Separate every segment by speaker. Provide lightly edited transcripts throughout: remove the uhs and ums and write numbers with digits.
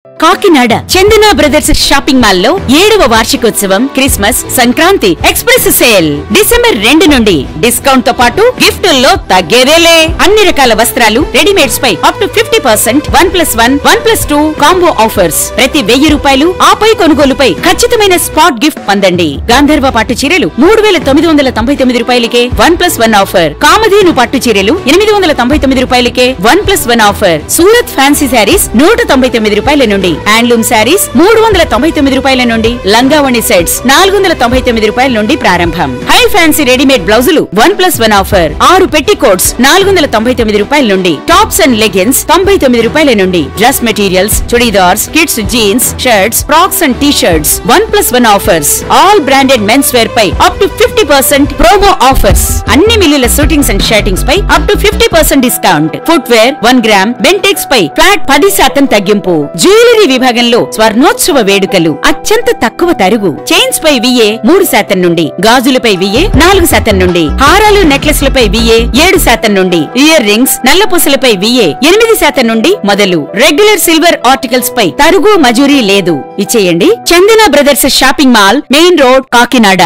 Speaker 1: కాకినాడ చందన brothers shopping mall లో 7వ వార్షికోత్సవం Christmas Sankranti express sale December 2 నుండి డిస్కౌంట్ తో పాటు గిఫ్టుల్లో తగ్గేదేలే. అన్ని రకాల వస్త్రాలు రెడీమేడ్స్ పై అప్ టు 50%, 1+1, 1+2 కాంబో ఆఫర్స్. ప్రతి 1000 రూపాయలు ఆపై కొనుగోలుపై ఖచ్చితమైన స్పాట్ గిఫ్ట్ పొందండి. గాంధర్వ పట్టు చీరలు 3999 రూపాయలకే 1+1 ఆఫర్. కామధేను పట్టు చీరలు 899 రూపాయలకే 1+1 ఆఫర్. సూరత్ ఫ్యాన్సీ శారీస్ 199 రూపాయల నుండి, హ్యాండ్లూమ్ శారీస్ 399 రూపాయల నుండి, లంగావణి సెట్స్ 499 రూపాయల నుండి ప్రారంభం. హై ఫ్యాన్సీ రెడీమేడ్ బ్లౌజులు 1+1 ఆఫర్. 6 పెట్టి కోట్స్ 499 రూపాయల నుండి, టాప్స్ అండ్ లెగిన్స్ 99 రూపాయల నుండి, dress materials, churidars, kids jeans, shirts, frocks and T shirts 1+1 offers. All branded men's wear పై అప్ టు 50% ప్రోమో ఆఫర్స్. అన్ని మిల్లుల షూటింగ్స్ అండ్ షర్టింగ్స్ పై up to 50% discount. Footwear 1 gram Bentex పై flat 10% తగ్గింపు. Jewellery విభాగంలో స్వర్ణోత్సవ వేడుకలు అత్యంత తక్కువ తరుగు. చైన్స్ పై VA 3% నుండి, గాజులపై VA 4% నుండి, హారాలు నెక్లెస్లపై VA 7% నుండి, ఇయర్ రింగ్స్ నల్లపూసలపై VA 8% నుండి మొదలు. రెగ్యులర్ సిల్వర్ ఆర్టికల్స్ పై తరుగు మజూరీ లేదు. ఇచ్చేయండి Chandana brothers shopping mall, main road, Kakinada.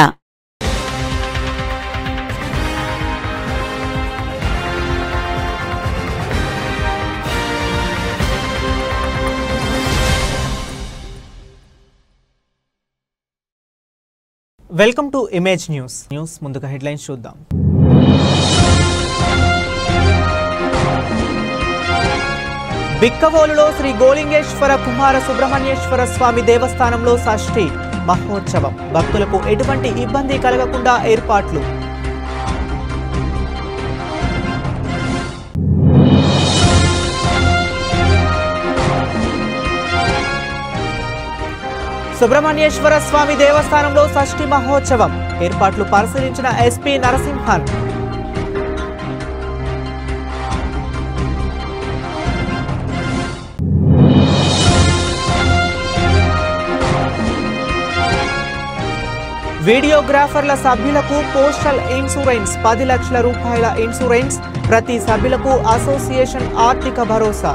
Speaker 2: Welcome to Image News. ముందుగా హెడ్లైన్స్ చూద్దాం. బిక్కవోలులో శ్రీ గోలింగేశ్వర కుమార సుబ్రహ్మణ్యేశ్వర స్వామి దేవస్థానంలో షష్ఠి మహోత్సవం. భక్తులకు ఎటువంటి ఇబ్బంది కలగకుండా ఏర్పాట్లు. సుబ్రహ్మణ్యేశ్వర స్వామి దేవస్థానంలో షష్ఠి మహోత్సవం. ఏర్పాట్లు పరిశీలించిన SP నరసింహన్. వీడియోగ్రాఫర్ల సభ్యులకు పోస్టల్ ఇన్సూరెన్స్ 10 లక్షల రూపాయల ఇన్సూరెన్స్. ప్రతి సభ్యులకు అసోసియేషన్ ఆర్థిక భరోసా.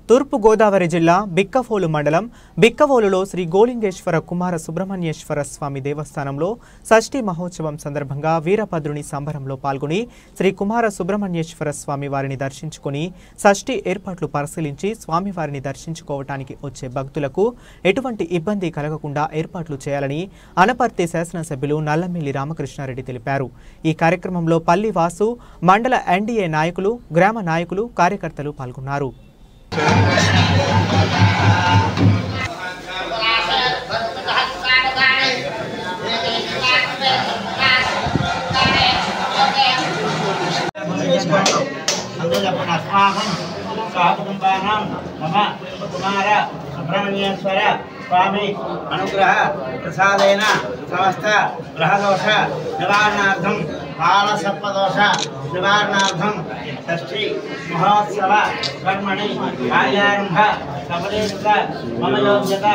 Speaker 2: తూర్పు గోదావరి జిల్లా బిక్కవోలు మండలం బిక్కవోలులో శ్రీ గోలింగేశ్వర కుమార సుబ్రహ్మణ్యేశ్వర స్వామి దేవస్థానంలో షష్ఠి మహోత్సవం సందర్భంగా వీరభద్రుని సంబరంలో పాల్గొని శ్రీ కుమార సుబ్రహ్మణ్యేశ్వర స్వామి వారిని దర్శించుకుని షష్ఠి ఏర్పాట్లు పరిశీలించి స్వామివారిని దర్శించుకోవటానికి వచ్చే భక్తులకు ఎటువంటి ఇబ్బంది కలగకుండా ఏర్పాట్లు చేయాలని అనపర్తి శాసనసభ్యులు నల్లమిల్లి రామకృష్ణారెడ్డి తెలిపారు. ఈ కార్యక్రమంలో పల్లి వాసు, మండల NDA నాయకులు, గ్రామ నాయకులు, కార్యకర్తలు పాల్గొన్నారు.
Speaker 3: సుబ్రహ్మణ్యేశ్వర స్వామి అనుగ్రహ ప్రసాదేన సమస్త గ్రహదోష నివారణార్థం, కాలసర్పదోష నివారణార్థం షష్ఠి మహోత్సవ కర్మణి కార్యారంభ సఫలేత మమ యోగ్యత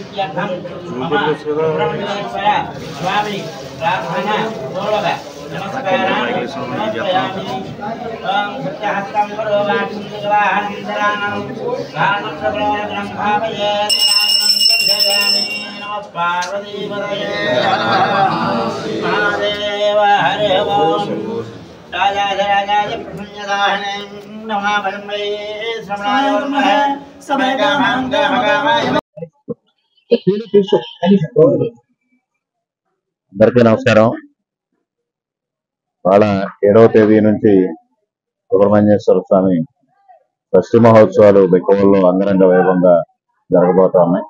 Speaker 3: ఇత్యర్థం మమ సుబ్రహ్మణ్యేశ్వర స్వామి ప్రార్థన పూర్వక నమస్కారాన్ని సమర్పయామి. ఓం సత్యహస్తం గురువాచం వివాహనందరానం కారణం ప్రబోధనం భావయే నమః పార్వతీపతయే మహాదేవ హరి ఓం. రాజాయ ప్రసన్నదాహనే నమామై శ్రవణాయ నమః సమయకామాం కామకామాయ.
Speaker 4: అందరికీ నమస్కారం. వాళ్ళ 7వ తేదీ నుంచి సుబ్రహ్మణ్యేశ్వర స్వామి షష్ఠి మహోత్సవాలు బిక్కవోలులో అంగరంగ వైభవంగా జరగబోతా ఉన్నాయి.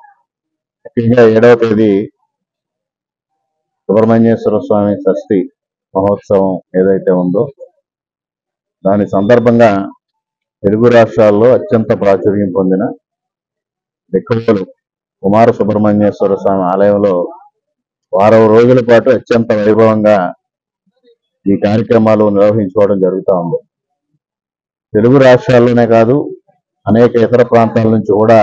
Speaker 4: ముఖ్యంగా 7వ తేదీ సుబ్రహ్మణ్యేశ్వర స్వామి షష్ఠి మహోత్సవం ఏదైతే ఉందో దాని సందర్భంగా తెలుగు రాష్ట్రాల్లో అత్యంత ప్రాచుర్యం పొందిన బిక్కవోలు కుమార సుబ్రహ్మణ్యేశ్వర స్వామి ఆలయంలో వారం రోజుల పాటు అత్యంత వైభవంగా ఈ కార్యక్రమాలు నిర్వహించుకోవడం జరుగుతూ ఉంది. తెలుగు రాష్ట్రాల్లోనే కాదు అనేక ఇతర ప్రాంతాల నుంచి కూడా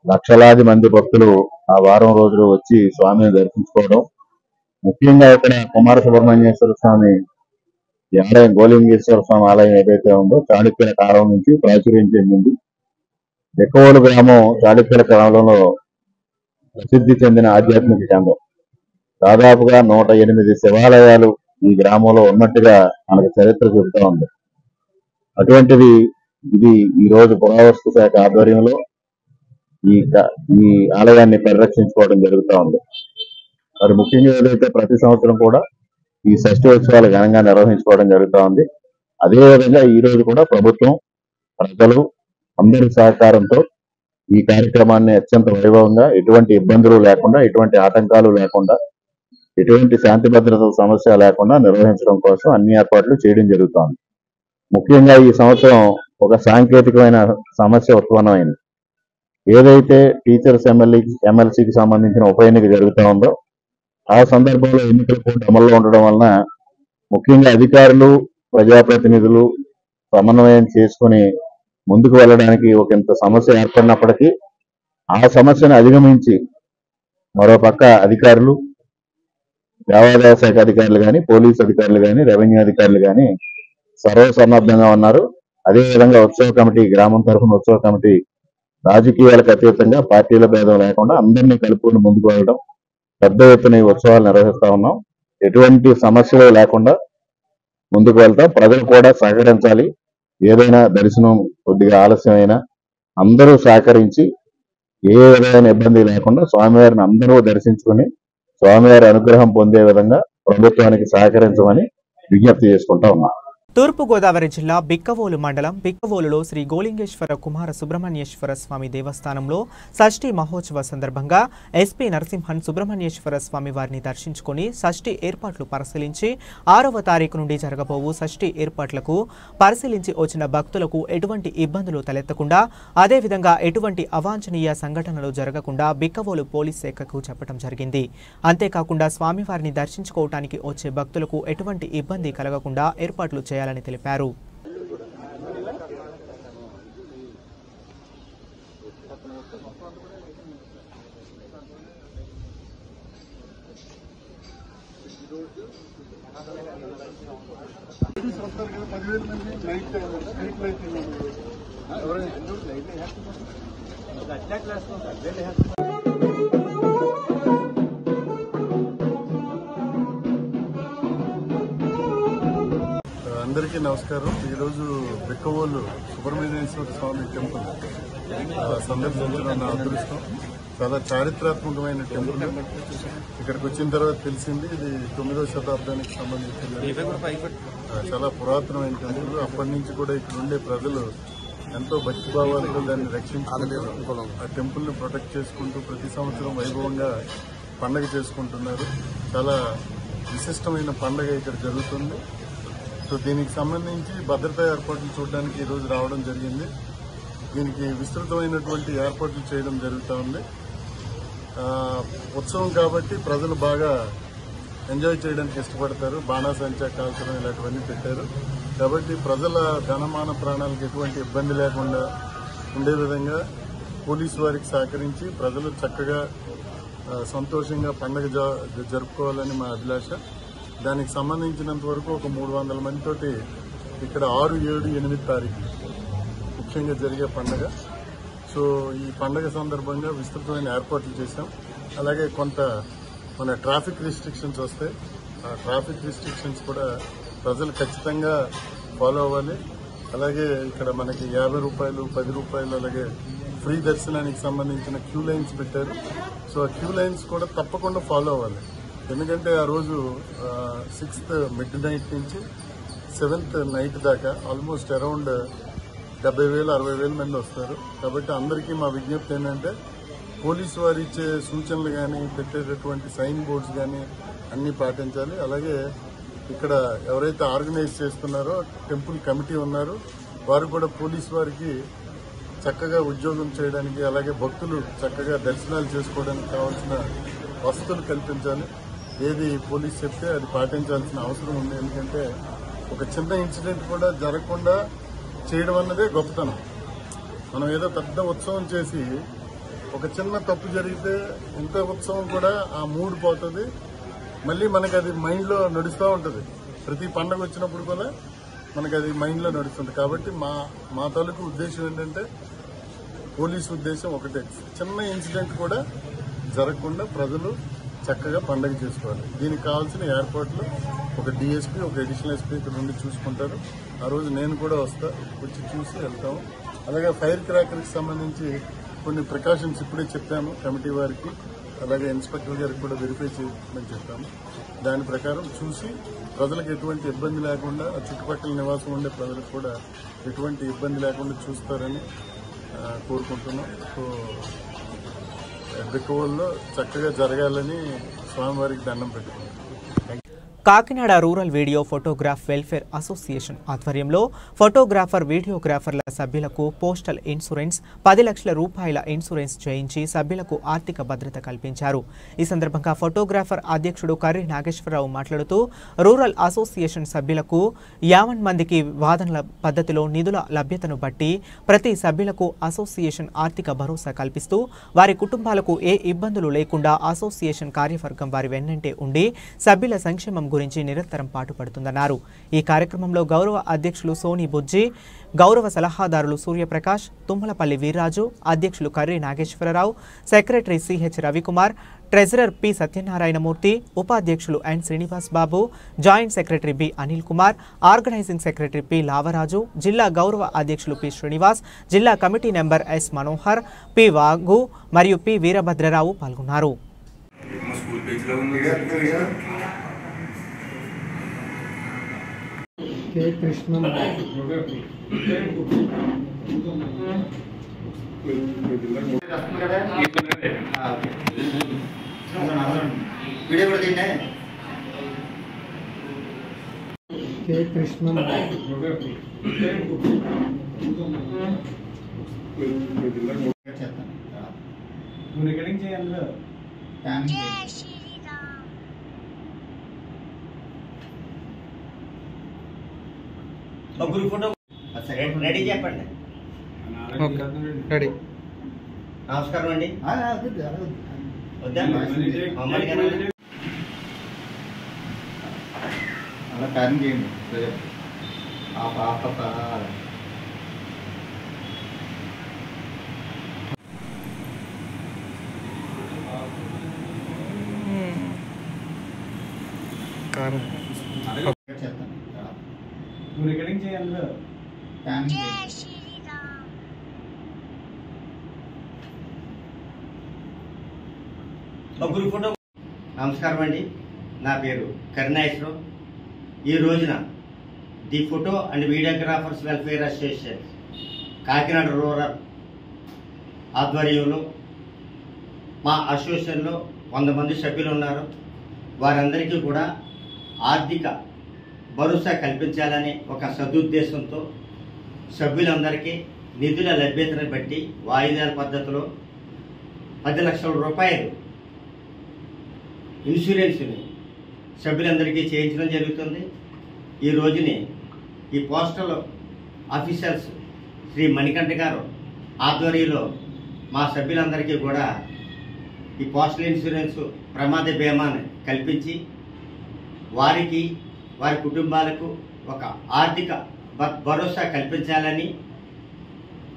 Speaker 4: లక్షలాది మంది భక్తులు ఆ వారం రోజులు వచ్చి స్వామిని దర్శించుకోవడం. ముఖ్యంగా ఇక్కడ కుమార సుబ్రహ్మణ్యేశ్వర స్వామి ఈ ఆలయం గోలింగేశ్వర స్వామి ఆలయం ఏదైతే ఉందో చాళుక్యుల కాలం నుంచి ప్రాచుర్యం చెందింది. బిక్కవోలు గ్రామం చాళుక్యుల కాలంలో ప్రసిద్ధి చెందిన ఆధ్యాత్మిక కేంద్రం. దాదాపుగా 108 శివాలయాలు ఈ గ్రామంలో ఉన్నట్టుగా మనకు చరిత్ర చెబుతా ఉంది. అటువంటిది ఇది ఈ రోజు పురావస్తు శాఖ ఆధ్వర్యంలో ఈ ఆలయాన్ని పరిరక్షించుకోవడం జరుగుతూ ఉంది. మరి ముఖ్యంగా ఏదైతే ప్రతి సంవత్సరం కూడా ఈ షష్ఠి ఉత్సవాలు ఘనంగా నిర్వహించుకోవడం జరుగుతూ ఉంది. అదేవిధంగా ఈ రోజు కూడా ప్రభుత్వం, ప్రజలు అందరి సహకారంతో ఈ కార్యక్రమాన్ని అత్యంత వైభవంగా, ఎటువంటి ఇబ్బందులు లేకుండా, ఎటువంటి ఆటంకాలు లేకుండా, ఎటువంటి శాంతి భద్రతల సమస్య లేకుండా నిర్వహించడం కోసం అన్ని ఏర్పాట్లు చేయడం జరుగుతోంది. ముఖ్యంగా ఈ సంవత్సరం ఒక సాంకేతికమైన సమస్య ఉత్పన్నమైంది. ఏదైతే టీచర్స్ ఎమ్మెల్సీకి సంబంధించిన ఉప ఎన్నిక జరుగుతూ ఉందో ఆ సందర్భంలో ఎన్నికల కోడ్ అమల్లో ఉండడం వలన ముఖ్యంగా అధికారులు, ప్రజాప్రతినిధులు సమన్వయం చేసుకుని ముందుకు వెళ్ళడానికి ఒక ఇంత సమస్య ఏర్పడినప్పటికీ ఆ సమస్యను అధిగమించి మరోపక్క అధికారులు, దేవాదాయ శాఖ అధికారులు కానీ, పోలీసు అధికారులు కానీ, రెవెన్యూ అధికారులు కానీ సర్వసన్నద్ధంగా ఉన్నారు. అదేవిధంగా ఉత్సవ కమిటీ, గ్రామం తరఫున ఉత్సవ కమిటీ రాజకీయాలకు అతీతంగా, పార్టీల భేదం లేకుండా అందరినీ కలుపుకుని ముందుకు వెళ్ళడం, పెద్ద ఎత్తున ఈ ఉత్సవాలు నిర్వహిస్తా ఉన్నాం. ఎటువంటి సమస్యలు లేకుండా ముందుకు వెళ్తాం. ప్రజలు కూడా సహకరించాలి. ఏదైనా దర్శనం కొద్దిగా ఆలస్యమైనా అందరూ సహకరించి ఏ విధమైన ఇబ్బంది లేకుండా స్వామివారిని అందరూ దర్శించుకుని స్వామివారి అనుగ్రహం పొందే విధంగా ప్రభుత్వానికి సహకరించమని విజ్ఞప్తి చేసుకుంటా ఉన్నాం.
Speaker 2: తూర్పుగోదావరి జిల్లా బిక్కవోలు మండలం బిక్కవోలులో శ్రీ గోలింగేశ్వర కుమార సుబ్రహ్మణ్యేశ్వర స్వామి దేవస్థానంలో షష్ఠి మహోత్సవ సందర్భంగా ఎస్పీ నరసింహన్ సుబ్రహ్మణ్యేశ్వర స్వామి వారిని దర్శించుకుని షష్ఠి ఏర్పాట్లు పరిశీలించి 6వ తారీఖు నుండి జరగబోవు షష్ఠి ఏర్పాట్లకు పరిశీలించి వచ్చిన భక్తులకు ఎటువంటి ఇబ్బందులు తలెత్తకుండా, అదేవిధంగా ఎటువంటి అవాంఛనీయ సంఘటనలు జరగకుండా బిక్కవోలు పోలీస్ శాఖకు చెప్పడం జరిగింది. అంతేకాకుండా స్వామివారిని దర్శించుకోవటానికి వచ్చే భక్తులకు ఎటువంటి ఇబ్బంది కలగకుండా ఏర్పాట్లు చేయాలని తెలిపారు.
Speaker 5: అందరికీ నమస్కారం. ఈరోజు బిక్కవోలు సుబ్రహ్మణ్యేశ్వర స్వామి టెంపుల్ సందర్శించడం నా అదృష్టం. చాలా చారిత్రాత్మకమైన టెంపుల్. ఇక్కడికి వచ్చిన తర్వాత తెలిసింది ఇది 9వ శతాబ్దానికి సంబంధించింది. చాలా పురాతనమైన టెంపుల్. అప్పటి నుంచి కూడా ఇక్కడ ఉండే ప్రజలు ఎంతో భక్తిభావాలతో దాన్ని రక్షించుకుంటూ ఆ టెంపుల్ ని ప్రొటెక్ట్ చేసుకుంటూ ప్రతి సంవత్సరం వైభవంగా పండగ చేసుకుంటున్నారు. చాలా విశిష్టమైన పండగ ఇక్కడ జరుగుతుంది. సో దీనికి సంబంధించి భద్రతా ఏర్పాట్లు చూడడానికి ఈరోజు రావడం జరిగింది. దీనికి విస్తృతమైనటువంటి ఏర్పాట్లు చేయడం జరుగుతూ ఉంది. ఉత్సవం కాబట్టి ప్రజలు బాగా ఎంజాయ్ చేయడానికి ఇష్టపడతారు. బాణాసంచా కాల్చడం ఇలాంటివన్నీ పెట్టారు కాబట్టి ప్రజల ధనమాన ప్రాణాలకు ఎటువంటి ఇబ్బంది లేకుండా ఉండే విధంగా పోలీసు వారికి సహకరించి ప్రజలు చక్కగా సంతోషంగా పండుగ జరుపుకోవాలని మా అభిలాష. దానికి సంబంధించినంత వరకు ఒక 300 మందితోటి ఇక్కడ 6, 7, 8 తారీఖు ముఖ్యంగా జరిగే పండుగ. సో ఈ పండుగ సందర్భంగా విస్తృతమైన ఏర్పాట్లు చేశాం. అలాగే కొంత మన ట్రాఫిక్ రిస్ట్రిక్షన్స్ వస్తాయి. ఆ ట్రాఫిక్ రిస్ట్రిక్షన్స్ కూడా ప్రజలు ఖచ్చితంగా ఫాలో అవ్వాలి. అలాగే ఇక్కడ మనకి 50 రూపాయలు, 10 రూపాయలు, అలాగే ఫ్రీ దర్శనానికి సంబంధించిన క్యూ లైన్స్ పెట్టారు. సో ఆ క్యూ లైన్స్ కూడా తప్పకుండా ఫాలో అవ్వాలి. ఎందుకంటే ఆ రోజు 6th మిడ్ నైట్ నుంచి 7th నైట్ దాకా ఆల్మోస్ట్ అరౌండ్ 70,000, 60,000 మంది వస్తారు. కాబట్టి అందరికీ మా విజ్ఞప్తి ఏంటంటే పోలీసు వారు ఇచ్చే సూచనలు కానీ, పెట్టేటటువంటి సైన్ బోర్డ్స్ కానీ అన్నీ పాటించాలి. అలాగే ఇక్కడ ఎవరైతే ఆర్గనైజ్ చేస్తున్నారో టెంపుల్ కమిటీ ఉన్నారు వారు కూడా పోలీసు వారికి చక్కగా ఉద్యోగం చేయడానికి, అలాగే భక్తులు చక్కగా దర్శనాలు చేసుకోవడానికి కావాల్సిన వసతులు కల్పించాలి. ఏది పోలీసు చెప్తే అది పాటించాల్సిన అవసరం ఉంది. ఎందుకంటే ఒక చిన్న ఇన్సిడెంట్ కూడా జరగకుండా చేయడం అన్నదే గొప్పతనం. మనం ఏదో పెద్ద ఉత్సవం చేసి ఒక చిన్న తప్పు జరిగితే ఇంత ఉత్సవం కూడా ఆ మూడ్ పోతుంది. మళ్ళీ మనకి అది మైండ్లో నడుస్తూ ఉంటుంది. ప్రతి పండగ వచ్చినప్పుడు కూడా మనకు అది మైండ్లో నడుస్తుంది. కాబట్టి మా తాలూకు ఉద్దేశం ఏంటంటే పోలీసు ఉద్దేశం ఒకటే, చిన్న ఇన్సిడెంట్ కూడా జరగకుండా ప్రజలు చక్కగా పండగ చేసుకోవాలి. దీనికి కావాల్సిన ఏర్పాట్లు ఒక డిఎస్పీ, ఒక అడిషనల్ ఎస్పీ ఇక్కడ నుండి చూసుకుంటారు. ఆ రోజు నేను కూడా వచ్చి చూసి వెళ్తాము. అలాగే ఫైర్ క్రాకర్కి సంబంధించి కొన్ని ప్రికాషన్స్ ఇప్పుడే చెప్పాము కమిటీ వారికి, అలాగే ఇన్స్పెక్టర్ గారికి కూడా వెరిఫై చేయమని చెప్పాము. దాని ప్రకారం చూసి ప్రజలకు ఎటువంటి ఇబ్బంది లేకుండా, చుట్టుపక్కల నివాసం ఉండే ప్రజలకు కూడా ఎటువంటి ఇబ్బంది లేకుండా చూస్తారని కోరుకుంటున్నాం. సో బిక్కవోలులో చక్కగా జరగాలని స్వామివారికి దండం పెట్టుకుంటాం.
Speaker 2: Kakinada rural video photograph welfare association ఆధ్వర్యంలో ఫోటోగ్రాఫర్, వీడియోగ్రాఫర్ల సభ్యులకు పోస్టల్ ఇన్సూరెన్స్ 10 లక్షల రూపాయల ఇన్సూరెన్స్ చేయించి సభ్యులకు ఆర్థిక భద్రత కల్పించారు. ఈ సందర్భంగా ఫోటోగ్రాఫర్ అధ్యక్షుడు కర్రి నాగేశ్వరరావు మాట్లాడుతూ రూరల్ అసోసియేషన్ సభ్యులకు 50 మందికి వాదనల పద్ధతిలో నిధుల లభ్యతను బట్టి ప్రతి సభ్యులకు అసోసియేషన్ ఆర్థిక భరోసా కల్పిస్తూ వారి కుటుంబాలకు ఏ ఇబ్బందులు లేకుండా అసోసియేషన్ కార్యవర్గం వారి వెన్నంటే ఉండి సభ్యుల సంక్షేమం గురించి నిరంతరం పాటుపడుతుందన్నారు. ఈ కార్యక్రమంలో గౌరవ అధ్యక్షులు సోని బుజ్జి, గౌరవ సలహాదారులు సూర్యప్రకాష్, తుమ్మలపల్లి వీర్రాజు, అధ్యక్షులు Karri Nageswararao, secretary CH Ravikumar, treasurer P Satyanarayanamurthy, ఉపాధ్యక్షులు N Srinivas Babu, joint secretary B Anil Kumar, organising secretary P Lavaraju, జిల్లా గౌరవ అధ్యక్షులు పి శ్రీనివాస్, జిల్లా committee member S Manohar, P వాగు మరియు పి వీరభద్రరావు పాల్గొన్నారు.
Speaker 6: కృష్ణ వీడియో కూడా తింటే కృష్ణ రికార్డింగ్ చేయాలి.
Speaker 3: ముగ్గురు ఫోటో రెడీ చెప్పండి.
Speaker 2: రెడీ.
Speaker 3: నమస్కారం అండి.
Speaker 6: అలా కార్యం చేయండి. రికార్డింగ్ చేయాలి.
Speaker 3: ముగ్గురు ఫోటో. నమస్కారం అండి, నా పేరు కరుణాశ్వరం. ఈ రోజున the photo and videographers welfare association Kakinada rural ఆధ్వర్యంలో మా అసోసియేషన్లో 100 మంది సభ్యులు ఉన్నారు. వారందరికీ కూడా ఆర్థిక భరోసా కల్పించాలనే ఒక సదుద్దేశంతో సభ్యులందరికీ నిధుల లభ్యతను బట్టి వాయిదాల పద్ధతిలో 10 లక్షల రూపాయలు ఇన్సూరెన్స్ని సభ్యులందరికీ చేయించడం జరుగుతుంది. ఈ రోజుని ఈ పోస్టల్ ఆఫీసర్స్ శ్రీ మణికంఠ గారు ఆధ్వర్యంలో మా సభ్యులందరికీ కూడా ఈ పోస్టల్ ఇన్సూరెన్స్ ప్రమాద బీమాను కల్పించి వారికి, వారి కుటుంబాలకు ఒక ఆర్థిక భరోసా కల్పించాలని,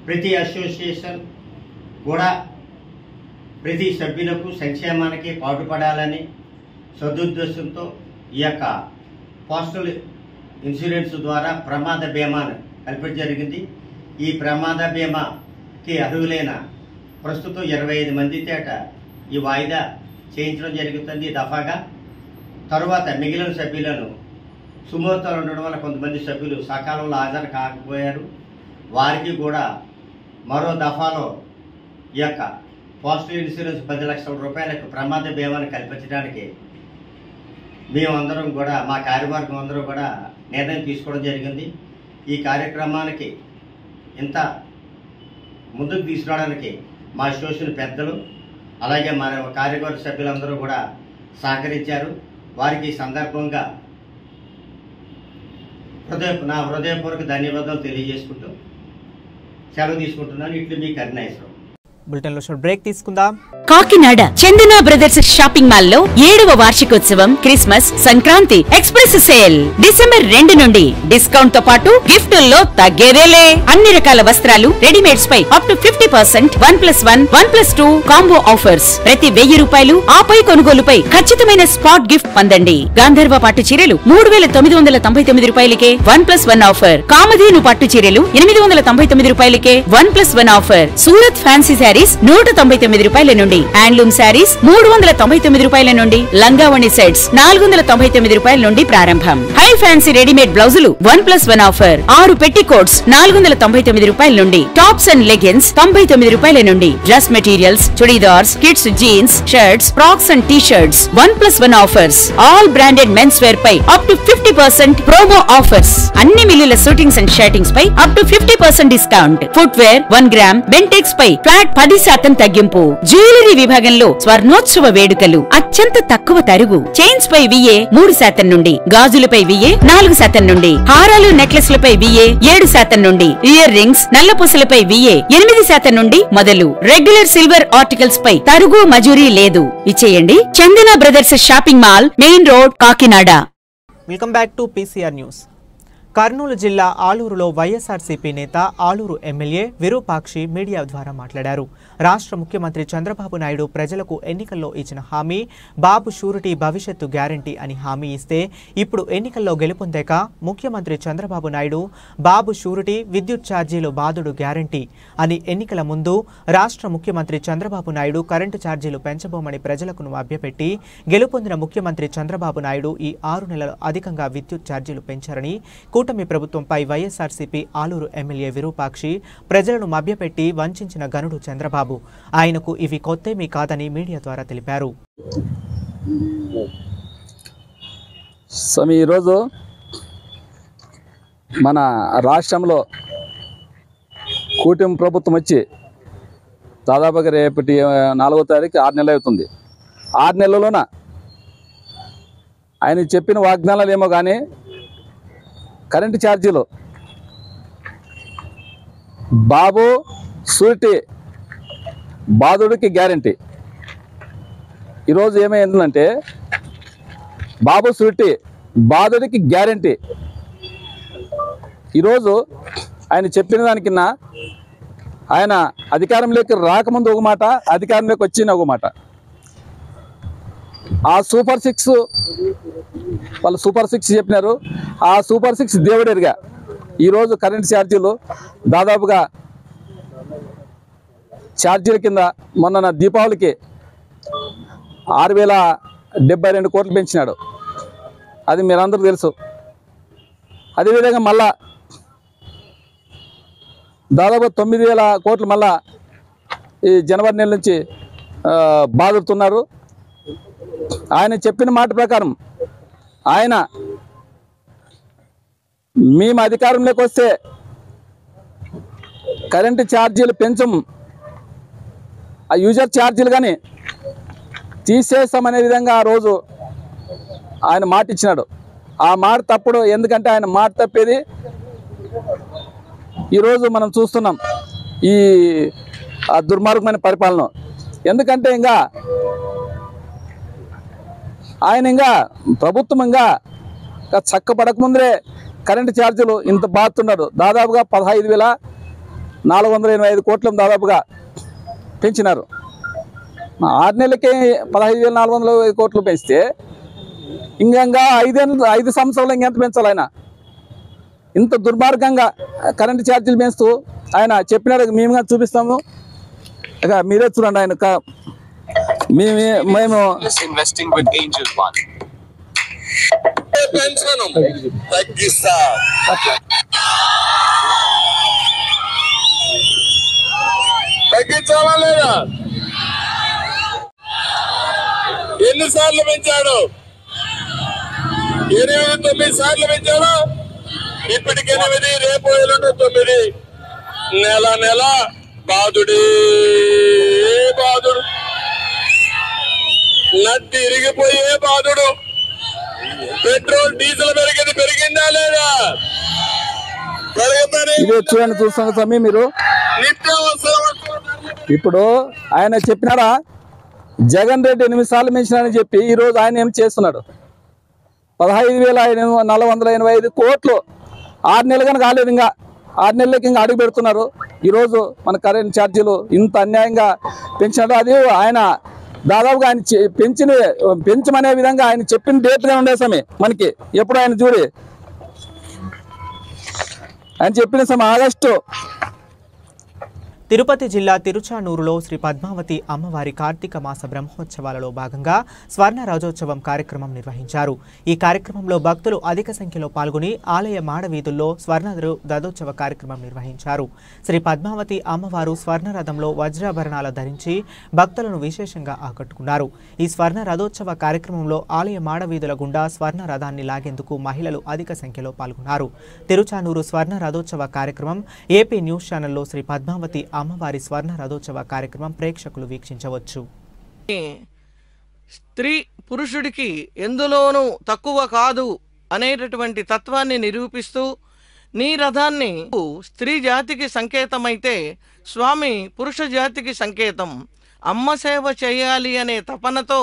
Speaker 3: ప్రతి అసోసియేషన్ కూడా ప్రతి సభ్యులకు సంక్షేమానికి పాటుపడాలని సదుద్దేశంతో ఈ యొక్క పోస్టల్ ఇన్సూరెన్స్ ద్వారా ప్రమాద బీమాను కల్పించడం జరిగింది. ఈ ప్రమాద బీమాకి అర్హులైన ప్రస్తుతం 25 మంది చేత ఈ వాయిదా చేయించడం జరుగుతుంది దఫాగా. తరువాత మిగిలిన సభ్యులను సుమూర్తాలు ఉండడం వల్ల కొంతమంది సభ్యులు సకాలంలో హాజరు కాకపోయారు. వారికి కూడా మరో దఫాలో ఈ యొక్క పోస్టల్ ఇన్సూరెన్స్ 10 లక్షల రూపాయలకు ప్రమాద బీమాను కల్పించడానికి మేమందరం కూడా, మా కార్యవర్గం అందరూ కూడా నిర్ణయం తీసుకోవడం జరిగింది. ఈ కార్యక్రమానికి ఇంత ముందుకు తీసుకురావడానికి మా అసోసియేషన్ పెద్దలు అలాగే మన కార్యవర్గ సభ్యులందరూ కూడా సహకరించారు. వారికి సందర్భంగా నా హృదయపూర్వక ధన్యవాదాలు తెలియజేసుకుంటూ సెలవు తీసుకుంటున్నాను. ఇట్లు మీ కరుణాశ్వరం.
Speaker 2: బులెటిన్లో షార్ట్ బ్రేక్ తీసుకుందాం.
Speaker 1: కాకినాడ చందన బ్రదర్స్ షాపింగ్ మాల్ లో 7వ వార్షికోత్సవం Christmas Sankranti express sale December 2 నుండి డిస్కౌంట్ తో పాటు గిఫ్టుల్లో తగ్గేదేలే. అన్ని రకాల వస్త్రాలు రెడీమేడ్స్ పై అప్ టు 50% 1+1 1+2 కాంబో ఆఫర్స్. ప్రతి 1000 రూపాయలు ఆపై కొనుగోలుపై ఖచ్చితమైన స్పాట్ గిఫ్ట్ పొందండి. గాంధర్వ పట్టు చీరలు 3999 రూపాయలకే 1+1 ఆఫర్. కామధేను పట్టు చీరలు 899 రూపాయలకే 1+1 ఆఫర్. సూరత్ ఫ్యాన్సీ శారీస్ 199 రూపాయల నుండి, హ్యాండ్లూమ్ శారీస్ 399 రూపాయల నుండి, లంగావణి సెట్స్ 499 రూపాయల నుండి ప్రారంభం. హై ఫ్యాన్సీ రెడీమేడ్ బ్లౌజులు 1+1 ఆఫర్. 6 పెట్టి కోట్స్ 499 రూపాయల నుండి, టాప్స్ అండ్ లెగిన్స్ 99 రూపాయల నుండి, dress materials, churidars, kids jeans, shirts, frocks and T shirts 1+1 offers. All branded men's wear పై అప్ టు 50% ప్రోమో ఆఫర్స్. అన్ని మిల్లుల షూటింగ్స్ అండ్ షర్టింగ్స్ పై up to 50% discount. Footwear 1 gram Bentex పై flat 10% తగ్గింపు. Jewellery విభాగంలో స్వర్ణోత్సవ వేడుకలు అత్యంత తక్కువ తరుగు. చైన్స్ పై VA 3% నుండి, గాజులపై VA 4% నుండి, హారాలు నెక్లెస్లపై VA 7% నుండి, ఇయర్ రింగ్స్ నల్లపూసలపై VA 8% నుండి మొదలు. రెగ్యులర్ సిల్వర్ ఆర్టికల్స్ పై తరుగు మజూరీ లేదు. ఇచ్చేయండి Chandana brothers shopping mall, main road, Kakinada.
Speaker 2: Welcome back to PCR news. Kurnool జిల్లా ఆలూరులో వైఎస్ఆర్సీపీ నేత ఆలూరు ఎమ్మెల్యే విరూపాక్షి మీడియా ద్వారా మాట్లాడారు. రాష్ట్ర ముఖ్యమంత్రి చంద్రబాబు నాయుడు ప్రజలకు ఎన్నికల్లో ఇచ్చిన హామీ బాబు షూరిటీ భవిష్యత్తు గ్యారంటీ అని హామీ ఇస్తే ఇప్పుడు ఎన్నికల్లో గెలుపొందాక ముఖ్యమంత్రి చంద్రబాబు నాయుడు బాబు షూరిటీ విద్యుత్ ఛార్జీలు బాదుడు గ్యారంటీ అని ఎన్నికల ముందు రాష్ట్ర ముఖ్యమంత్రి చంద్రబాబు నాయుడు కరెంటు ఛార్జీలు పెంచబోమని ప్రజలకు మభ్యపెట్టి గెలుపొందిన ముఖ్యమంత్రి చంద్రబాబు నాయుడు ఈ 6 నెలలు అధికంగా విద్యుత్ ఛార్జీలు పెంచారని కూటమి ప్రభుత్వంపై వైఎస్ఆర్సీపీ ఆలూరు ఎమ్మెల్యే విరూపాక్షి ప్రజలను మభ్యపెట్టి వంచిన గనుడు చంద్రబాబు, ఆయనకు ఇవి కొత్తేమీ కాదని మీడియా ద్వారా తెలిపారు.
Speaker 7: ఈరోజు మన రాష్ట్రంలో కూటమి ప్రభుత్వం వచ్చి దాదాపుగా రేపటి 4వ తారీఖు 6 నెలలు అవుతుంది. 6 నెలల్లోన ఆయన చెప్పిన వాగ్దానాలు ఏమో కానీ కరెంటు ఛార్జీలు బాబు షూరిటీ బాదుడికి గ్యారంటీ. ఈరోజు ఏమైందంటే బాబు షూరిటీ బాదుడికి గ్యారంటీ. ఈరోజు ఆయన చెప్పిన దానికన్నా ఆయన అధికారంలోకి రాకముందు ఒక మాట, అధికారంలోకి వచ్చిన ఒక మాట. ఆ సూపర్ 6 వాళ్ళు సూపర్ 6 చెప్పినారు. ఆ సూపర్ 6 దేవుడేరుగా ఈరోజు కరెంట్ ఛార్జీలు దాదాపుగా ఛార్జీల కింద మొన్న దీపావళికి 6072 కోట్లు పెంచినాడు. అది మీరందరూ తెలుసు. అదేవిధంగా మళ్ళా దాదాపు 9000 కోట్లు మళ్ళా ఈ జనవరి నెల నుంచి బాధపడుతున్నారు. ఆయన చెప్పిన మాట ప్రకారం ఆయన మేము అధికారంలోకి వస్తే కరెంటు ఛార్జీలు పెంచం, ఆ యూజర్ ఛార్జీలు కానీ తీసేస్తామనే విధంగా ఆ రోజు ఆయన మాట ఇచ్చినాడు. ఆ మాట తప్పుడు. ఎందుకంటే ఆయన మాట తప్పేది ఈరోజు మనం చూస్తున్నాం ఈ దుర్మార్గమైన పరిపాలన. ఎందుకంటే ఇంకా ఆయన ఇంకా ప్రభుత్వం ఇంకా చక్కబడకముందే కరెంటు ఛార్జీలు ఇంత బాగుతున్నారు. దాదాపుగా 15,485 కోట్ల దాదాపుగా పెంచినారు. 6 నెలలకే 15,485 కోట్లు పెంచితే ఇంకా 5 సంవత్సరాలు ఇంకెంత పెంచాలి ఆయన? ఇంత దుర్మార్గంగా కరెంటు ఛార్జీలు పెంచుతూ ఆయన చెప్పినాడు. మేము చూపిస్తాము, ఇక మీరే చూడండి. ఆయన మేము
Speaker 8: investing with angel fund pension తగ్గిస్తా, తగ్గించాలా లేదా? ఎన్నిసార్లు పెంచాడు? 8-9 సార్లు పెంచాడు. ఇప్పటికి 8, రేపు 9. నెల బాధుడే బాధుడు, నడ్డి ఇరిగిపోయే బాధుడు. పెట్రోల్ డీజిల్ పెరిగిందా లేదా?
Speaker 7: చూడండి, చూస్తున్న సమయం మీరు
Speaker 8: నిత్యావసర వస్తువులు
Speaker 7: ఇప్పుడు ఆయన చెప్పినారా జగన్ రెడ్డి 8 సార్లు పెంచినారని చెప్పి ఈరోజు ఆయన ఏం చేస్తున్నాడు? 15,485 కోట్లు 6 నెలలు కనుక కాలేదు. ఇంకా 6 నెలలకి ఇంకా అడుగు పెడుతున్నారు. ఈరోజు మన కరెంట్ ఛార్జీలు ఇంత అన్యాయంగా పెంచినారు. అది ఆయన దాదాపుగా ఆయన పెంచమనే విధంగా ఆయన చెప్పిన డేట్గా ఉండే సమయం మనకి ఎప్పుడు ఆయన చూడి ఆయన చెప్పిన సమయం ఆగస్టు.
Speaker 2: తిరుపతి జిల్లా తిరుచానూరులో శ్రీ పద్మావతి అమ్మవారి కార్తీక మాస బ్రహ్మోత్సవాలలో భాగంగా స్వర్ణ రాజోత్సవం కార్యక్రమం నిర్వహించారు. ఈ కార్యక్రమంలో భక్తులు అధిక సంఖ్యలో పాల్గొని ఆలయ మాడవీధుల్లో స్వర్ణ రథోత్సవ కార్యక్రమం నిర్వహించారు. శ్రీ పద్మావతి అమ్మవారు స్వర్ణ రథంలో వజ్రాభరణాలు ధరించి భక్తులను విశేషంగా ఆకట్టుకున్నారు. ఈ స్వర్ణ రథోత్సవ కార్యక్రమంలో ఆలయ మాడవీధుల గుండా స్వర్ణ రథాన్ని లాగేందుకు మహిళలు అధిక సంఖ్యలో పాల్గొన్నారు. తిరుచానూరు స్వర్ణ రథోత్సవ కార్యక్రమం ఏపీ న్యూస్ ఛానల్లో శ్రీ పద్మావతి అమ్మవారి స్వర్ణ రథోత్సవ కార్యక్రమం ప్రేక్షకులు వీక్షించవచ్చు.
Speaker 9: స్త్రీ పురుషుడికి ఎందులోనూ తక్కువ కాదు అనేటటువంటి తత్వాన్ని నిరూపిస్తూ నీ రథాన్ని స్త్రీ జాతికి సంకేతమైతే స్వామి పురుష జాతికి సంకేతం. అమ్మ సేవ చేయాలి అనే తపనతో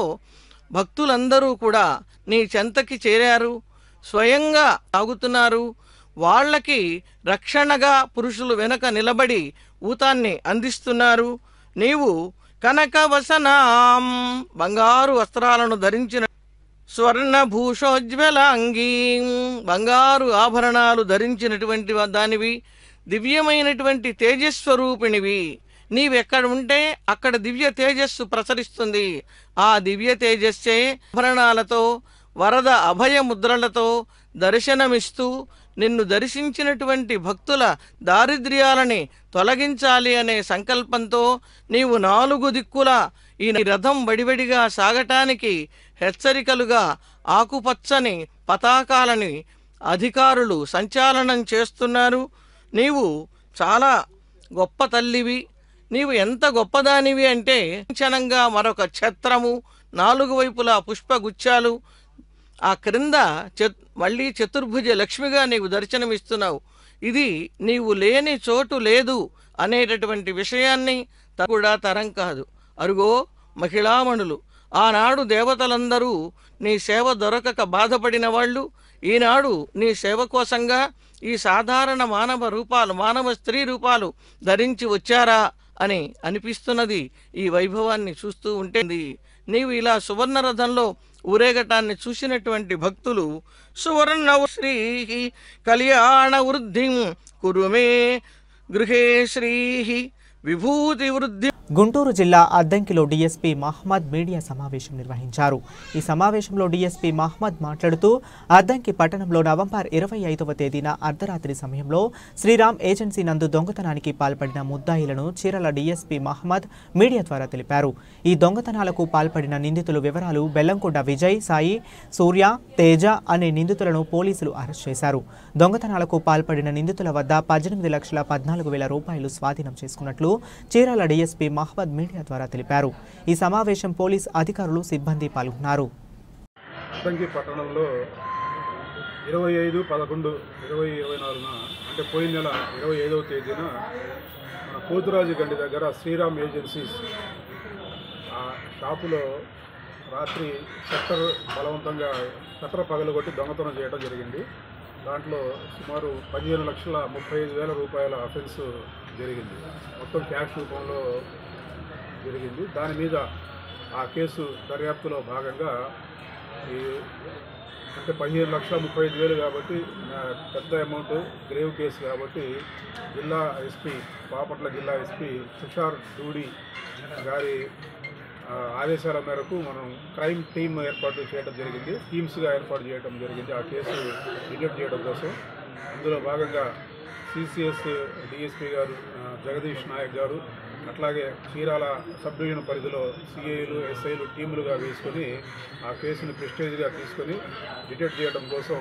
Speaker 9: భక్తులందరూ కూడా నీ చెంతకి చేరారు, స్వయంగా తాగుతున్నారు. వాళ్ళకి రక్షణగా పురుషులు వెనక నిలబడి ఊతాన్ని అందిస్తున్నారు. నీవు కనకవసనాం బంగారు వస్త్రాలను ధరించిన స్వర్ణభూషోజ్వల అంగీ బంగారు ఆభరణాలు ధరించినటువంటి దానివి, దివ్యమైనటువంటి తేజస్వరూపిణివి. నీవెక్కడ ఉంటే అక్కడ దివ్య తేజస్సు ప్రసరిస్తుంది. ఆ దివ్య తేజస్సే ఆభరణాలతో వరద అభయ ముద్రలతో దర్శనమిస్తూ నిన్ను దర్శించినటువంటి భక్తుల దారిద్ర్యాలని తొలగించాలి అనే సంకల్పంతో నీవు 4 దిక్కులా ఈ రథం వడివడిగా సాగటానికి హెచ్చరికలుగా ఆకుపచ్చని పతాకాలని అధికారులు సంచాలనం చేస్తున్నారు. నీవు చాలా గొప్ప తల్లివి. నీవు ఎంత గొప్పదానివి అంటే క్షణంగా మరొక ఛత్రము, 4 వైపులా పుష్పగుచ్చాలు, ఆ క్రింద మళ్ళీ చతుర్భుజ లక్ష్మిగా నీవు దర్శనమిస్తున్నావు. ఇది నీవు లేని చోటు లేదు అనేటటువంటి విషయాన్ని కూడా తరం కాదు. అరుగో మహిళామణులు, ఆనాడు దేవతలందరూ నీ సేవ దొరకక బాధపడిన వాళ్ళు ఈనాడు నీ సేవ కోసంగా ఈ సాధారణ మానవ స్త్రీ రూపాలు ధరించి వచ్చారా అని అనిపిస్తున్నది. ఈ వైభవాన్ని చూస్తూ ఉంటుంది. నీవు ఇలా సువర్ణ రథంలో ఊరేగటాన్ని చూసినటువంటి భక్తులు సువర్ణ శ్రీ కళ్యాణ వృద్ధిం కురుమే గృహే శ్రీ విభూతి వృద్ధి.
Speaker 2: గుంటూరు జిల్లా అద్దంకిలో డీఎస్పీ మహమ్మద్ మీడియా సమావేశం నిర్వహించారు. ఈ సమావేశంలో డీఎస్పీ మహమ్మద్ మాట్లాడుతూ అద్దంకి పట్టణంలో నవంబర్ 25వ తేదీన అర్ధరాత్రి సమయంలో శ్రీరామ్ ఏజెన్సీ నందు దొంగతనానికి పాల్పడిన ముద్దాయిలను చీరాల డీఎస్పీ మహమ్మద్ మీడియా ద్వారా తెలిపారు. ఈ దొంగతనాలకు పాల్పడిన నిందితుల వివరాలు బెల్లంకొండ విజయ్, సాయి, సూర్య, తేజ అనే నిందితులను పోలీసులు అరెస్ట్ చేశారు. దొంగతనాలకు పాల్పడిన నిందితుల వద్ద 18,14,000 రూపాయలు స్వాధీనం చేసుకున్నట్లు చీరాల డీఎస్పీ మహమ్మద్ మీడియా ద్వారా తెలిపారు. ఈ సమావేశం పోలీస్ అధికారులు, సిబ్బంది పాల్గొన్నారు.
Speaker 5: అద్దంకి పట్టణంలో 25/11/2024 అంటే పోయిన నెల 25వ తేదీన మన పోతురాజు గండి దగ్గర శ్రీరామ్ ఏజెన్సీస్ ఆ షాపులో రాత్రి బలవంతంగా షట్టర్ పగలగొట్టి దొంగతనం చేయడం జరిగింది. దాంట్లో సుమారు 15,35,000 రూపాయల అఫెన్స్ జరిగింది. మొత్తం క్యాష్ రూపంలో జరిగింది. దాని మీద ఆ కేసు దర్యాప్తులో భాగంగా అంటే 15,35,000 కాబట్టి పెద్ద అమౌంట్, గ్రేవ్ కేసు కాబట్టి జిల్లా ఎస్పీ, బాపట్ల జిల్లా ఎస్పీ తుషార్ డూడి గారి ఆదేశాల మేరకు మనం క్రైమ్ టీమ్ ఏర్పాటు చేయడం జరిగింది. టీమ్స్గా ఏర్పాటు చేయడం జరిగింది ఆ కేసు డిటెక్ట్ చేయడం కోసం. అందులో భాగంగా సిసిఎస్ డిఎస్పీ గారు జగదీష్ నాయక్ గారు, అట్లాగే చీరాల సబ్ డివిజన్ పరిధిలో సిఐలు, ఎస్ఐలు టీములుగా వేసుకొని ఆ కేసుని ప్రెస్టేజ్గా తీసుకొని డిటెక్ట్ చేయడం కోసం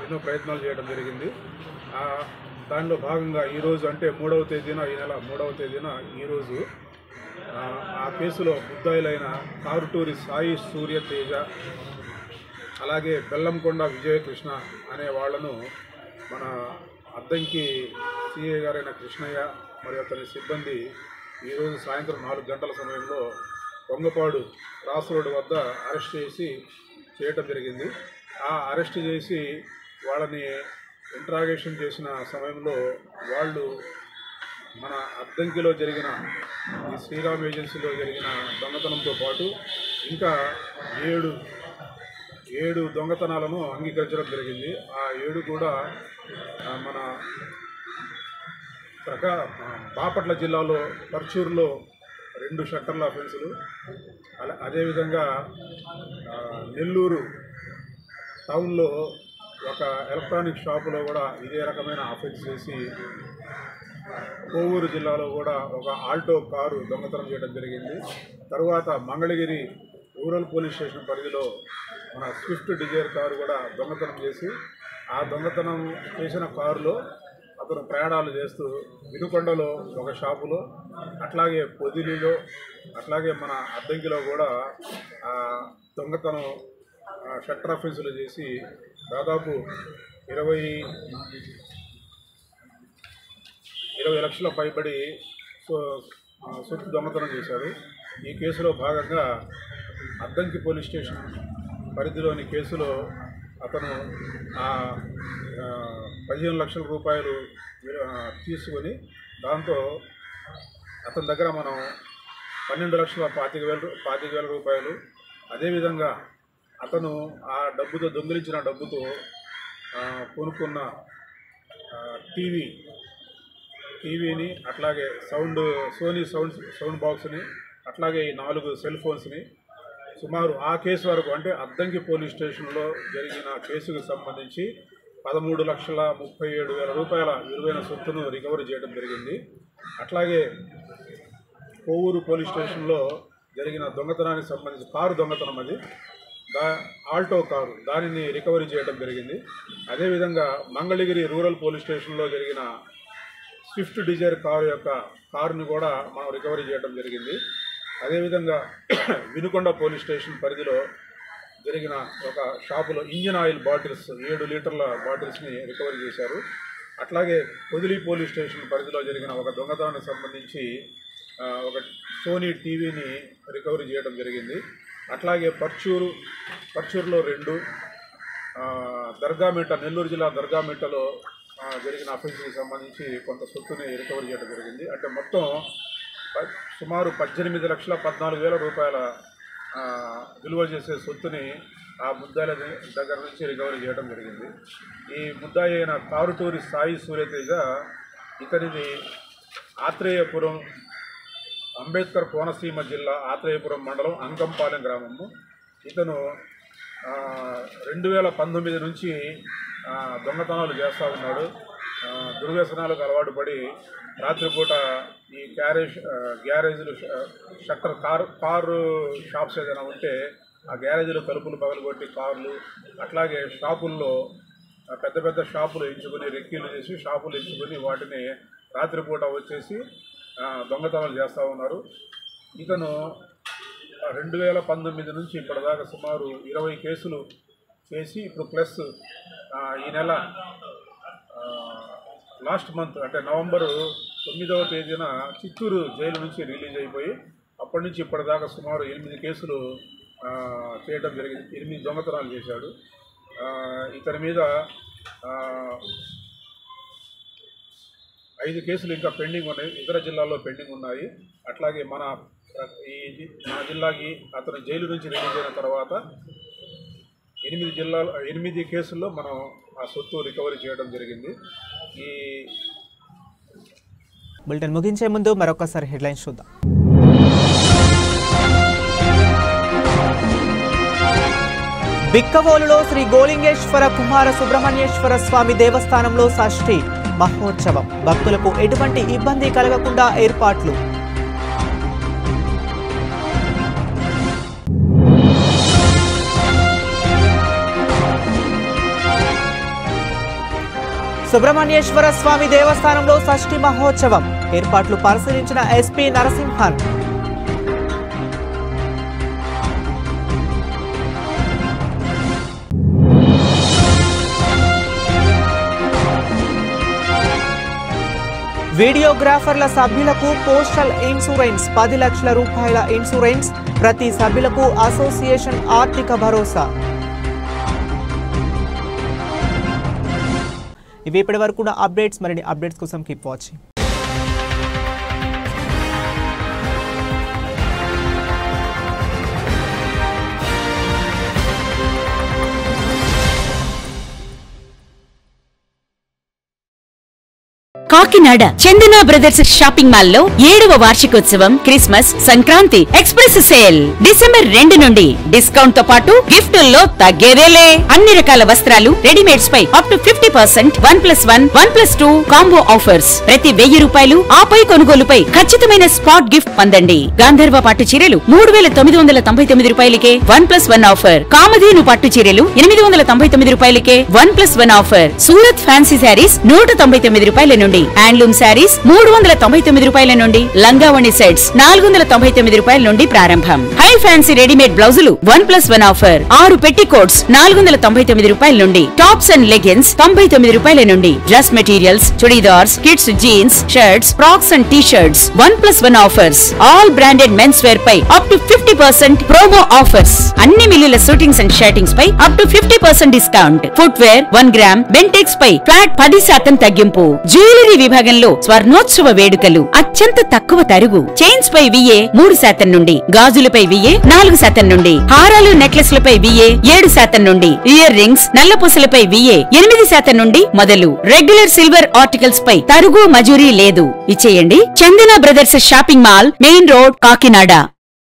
Speaker 5: ఎన్నో ప్రయత్నాలు చేయడం జరిగింది. దానిలో భాగంగా ఈరోజు అంటే 3వ తేదీన, ఈ నెల 3వ తేదీన ఈరోజు ఆ కేసులో ముద్దాయిలైన కారుటూరి సాయి, సూర్య, తేజ అలాగే బెల్లంకొండ విజయకృష్ణ అనే వాళ్లను మన అద్దంకి
Speaker 10: సిఐ గారైన కృష్ణయ్య మరియు అతని సిబ్బంది ఈరోజు సాయంత్రం 4 గంటల సమయంలో పొంగపాడు క్రాస్ రోడ్ వద్ద అరెస్ట్ చేయటం జరిగింది. ఆ అరెస్ట్ చేసి వాళ్ళని ఇంట్రాగేషన్ చేసిన సమయంలో వాళ్ళు మన అద్దంకిలో జరిగిన ఈ శ్రీరామ్ ఏజెన్సీలో జరిగిన దొంగతనంతో పాటు ఇంకా 7 దొంగతనాలను అంగీకరించడం జరిగింది. ఆ 7 కూడా మన బాపట్ల జిల్లాలో పర్చూరులో 2 షట్టర్ల అఫెన్సులు, అదేవిధంగా నెల్లూరు టౌన్లో ఒక ఎలక్ట్రానిక్ షాపులో కూడా ఇదే రకమైన అఫెన్స్ చేసి కోవూరు జిల్లాలో కూడా ఒక ఆల్టో కారు దొంగతనం చేయడం జరిగింది. తరువాత మంగళగిరి రూరల్ పోలీస్ స్టేషన్ పరిధిలో మన స్విఫ్ట్ డిజైర్ కారు కూడా దొంగతనం చేసి ఆ దొంగతనం చేసిన కారులో అతను ప్రయాణాలు చేస్తూ వినుకొండలో ఒక షాపులో, అట్లాగే పొదిలిలో, అట్లాగే మన అద్దంకిలో కూడా దొంగతనం షట్టర్ అఫెన్సులు చేసి దాదాపు 20 లక్షల పైబడి సొత్తు దొంగతనం చేశారు. ఈ కేసులో భాగంగా అద్దంకి పోలీస్ స్టేషన్ పరిధిలోని కేసులో అతను 15 లక్షల రూపాయలు తీసుకొని దాంతో అతని దగ్గర మనం 12,25,000 రూపాయలు, అదేవిధంగా అతను ఆ డబ్బుతో దొంగిలించిన డబ్బుతో కొనుక్కున్న టీవీని, అట్లాగే సోనీ సౌండ్ బాక్స్ని, అట్లాగే 4 సెల్ ఫోన్స్ని సుమారు ఆ కేసు వరకు అంటే అద్దంకి పోలీస్ స్టేషన్లో జరిగిన కేసుకు సంబంధించి 13,37,000 రూపాయల విలువైన సొత్తును రికవరీ చేయడం జరిగింది. అట్లాగే కోవూరు పోలీస్ స్టేషన్లో జరిగిన దొంగతనానికి సంబంధించి కారు దొంగతనం, అది ఆల్టో కారు, దానిని రికవరీ చేయడం జరిగింది. అదేవిధంగా మంగళగిరి రూరల్ పోలీస్ స్టేషన్లో జరిగిన స్విఫ్ట్ డిజైర్ కారుని కూడా మనం రికవరీ చేయడం జరిగింది. అదేవిధంగా వినుకొండ పోలీస్ స్టేషన్ పరిధిలో జరిగిన ఒక షాపులో ఇంజిన్ ఆయిల్ బాటిల్స్ 7 లీటర్ల బాటిల్స్ని రికవరీ చేశారు. అట్లాగే పొదిలి పోలీస్ స్టేషన్ పరిధిలో జరిగిన ఒక దొంగతనానికి సంబంధించి ఒక సోనీ టీవీని రికవరీ చేయడం జరిగింది. అట్లాగే పర్చూరులో 2, దర్గామిట్ట నెల్లూరు జిల్లా దర్గామిట్టలో జరిగిన అఫెన్స్కి సంబంధించి కొంత సొత్తుని రికవరీ చేయడం జరిగింది. అంటే మొత్తం సుమారు 18,14,000 రూపాయల విలువ చేసే సొత్తుని ఆ ముద్దాయిల దగ్గర నుంచి రికవరీ చేయడం జరిగింది. ఈ ముద్దాయి అయిన కారుటూరి సాయి సూర్యతేజ, ఇతనిది ఆత్రేయపురం, అంబేద్కర్ కోనసీమ జిల్లా ఆత్రేయపురం మండలం అంకంపాలెం గ్రామము. ఇతను 2019 నుంచి దొంగతనాలు చేస్తూ ఉన్నాడు. దుర్వ్యసనాలకు అలవాటు పడి రాత్రిపూట ఈ గ్యారేజీలు షట్టర్ కారు షాప్స్ ఏదైనా ఉంటే ఆ గ్యారేజీలో తలుపులు పగలగొట్టి కార్లు, అట్లాగే షాపుల్లో పెద్ద షాపులు ఎంచుకొని రెక్కీలు చేసి షాపులు ఎంచుకొని వాటిని రాత్రిపూట వచ్చేసి దొంగతనాలు చేస్తూ ఉన్నారు. ఇతను 2019 నుంచి ఇప్పటిదాకా సుమారు 20 కేసులు చేసి ఇప్పుడు ప్లస్ ఈ నెల లాస్ట్ మంత్ అంటే నవంబర్ 9వ తేదీన చిత్తూరు జైలు నుంచి రిలీజ్ అయిపోయి అప్పటి నుంచి ఇప్పటిదాకా సుమారు 8 కేసులు చేయడం జరిగింది. 8 దొంగతనాలు చేశాడు. ఇతని మీద 5 కేసులు ఇంకా పెండింగ్ ఉన్నాయి, ఇతర జిల్లాల్లో పెండింగ్ ఉన్నాయి. అట్లాగే మన జిల్లాకి అతను జైలు నుంచి రిలీజ్ అయిన తర్వాత 8 కేసుల్లో మనం ఆ సొత్తు రికవరీ చేయడం జరిగింది. ఈ
Speaker 2: బులెటిన్ ముగించే ముందు మరొకసారి హెడ్లైన్స్ చూద్దాం. బిక్కవోలులో శ్రీ గోలింగేశ్వర కుమార సుబ్రహ్మణ్యేశ్వర స్వామి దేవస్థానంలో షష్ఠి మహోత్సవం. భక్తులకు ఎటువంటి ఇబ్బంది కలగకుండా ఏర్పాట్లు. సుబ్రహ్మణ్యేశ్వర స్వామి దేవస్థానంలో షష్ఠి మహోత్సవం. ఏర్పాట్లు పరిశీలించిన ఎస్పీ నరసింహన్. వీడియోగ్రాఫర్ల సభ్యులకు పోస్టల్ ఇన్సూరెన్స్ 10 లక్షల రూపాయల ఇన్సూరెన్స్, ప్రతి సభ్యులకు అసోసియేషన్ ఆర్థిక భరోసా. ఇవి ఇప్పటి వరకు అప్డేట్స్. మరిన్ని అప్డేట్స్ కోసం కీప్ వాచింగ్.
Speaker 1: కాకినాడ చందన బ్రదర్స్ షాపింగ్ మాల్ లో 7వ వార్షికోత్సవం Christmas Sankranti express sale December 2 నుండి డిస్కౌంట్ తో పాటు గిఫ్టుల్లో తగ్గేదేలే. అన్ని రకాల వస్త్రాలు రెడీమేడ్స్ పై అప్ టు 50%, 1+1, 1+2 కాంబో ఆఫర్స్. ప్రతి 1000 రూపాయలు ఆపై కొనుగోలుపై ఖచ్చితమైన స్పాట్ గిఫ్ట్ పొందండి. గాంధర్వ పట్టు చీరలు 3999 రూపాయలకే 1+1 ఆఫర్. కామధేను పట్టు చీరలు 899 రూపాయలకే 1+1 ఆఫర్. సూరత్ ఫ్యాన్సీ శారీస్ 199 రూపాయల నుండి, హ్యాండ్లూమ్ శారీస్ 399 రూపాయల నుండి, లంగావణి సెట్స్ 499 రూపాయల నుండి ప్రారంభం. హై ఫ్యాన్సీ రెడీమేడ్ బ్లౌజులు 1+1 ఆఫర్. 6 పెట్టికోట్స్ 499 రూపాయల నుండి, టాప్స్ అండ్ లెగిన్స్ 99 రూపాయల నుండి, dress materials, churidars, kids jeans, shirts, frocks and T shirts 1+1 offers. All branded men's wear పై అప్ టు 50% ప్రోమో ఆఫర్స్. అన్ని మిల్లుల షూటింగ్స్ అండ్ షర్టింగ్స్ పై up to 50% discount. Footwear 1 gram Bentex పై flat 10% తగ్గింపు. Jewellery విభాగంలో స్వర్ణోత్సవ వేడుకలు, అత్యంత తక్కువ తరుగు. చైన్స్ పై VA 3% నుండి, గాజులపై VA 4% నుండి, హారాలు నెక్లెస్లపై VA 7% నుండి, ఇయర్ రింగ్స్ నల్లపూసలపై VA 8% నుండి మొదలు. రెగ్యులర్ సిల్వర్ ఆర్టికల్స్ పై తరుగు మజూరీ లేదు. ఇచ్చేయండి. Chandana brothers shopping mall, main road, Kakinada.